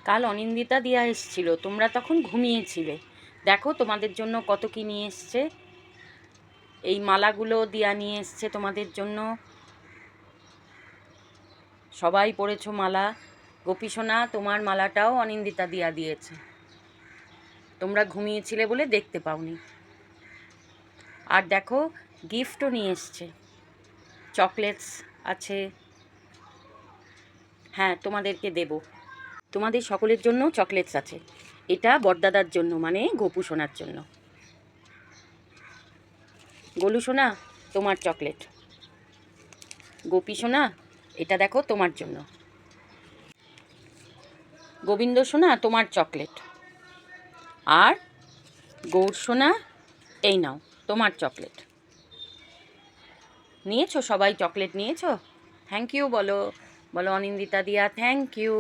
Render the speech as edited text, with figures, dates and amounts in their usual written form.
কাল অনিন্দিতা দিয়া এসেছিল, তোমরা তখন ঘুমিয়েছিলে। দেখো তোমাদের জন্য কত কি নিয়ে এসছে। এই মালাগুলো দিয়া নিয়ে এসছে তোমাদের জন্য। সবাই পরেছো মালা। গোপী সোনা, তোমার মালাটাও অনিন্দিতা দিয়া দিয়েছে, তোমরা ঘুমিয়েছিলে বলে দেখতে পাওনি। আর দেখো গিফটও নিয়ে এসছে, চকলেটস আছে। হ্যাঁ, তোমাদেরকে দেব, তোমাদের সকলের জন্য চকলেটস আছে। এটা বড়দাদার জন্য, মানে গোপু সোনার জন্য। গোলু সোনা, তোমার চকলেট। গোপী সোনা, এটা দেখো তোমার জন্য। গোবিন্দ সোনা, তোমার চকলেট। আর গৌর সোনা, এই নাও তোমার চকলেট। নিয়েছো সবাই? চকলেট নিয়েছো? থ্যাংক ইউ বলো, বলো অনিন্দিতা দিয়া থ্যাংক ইউ।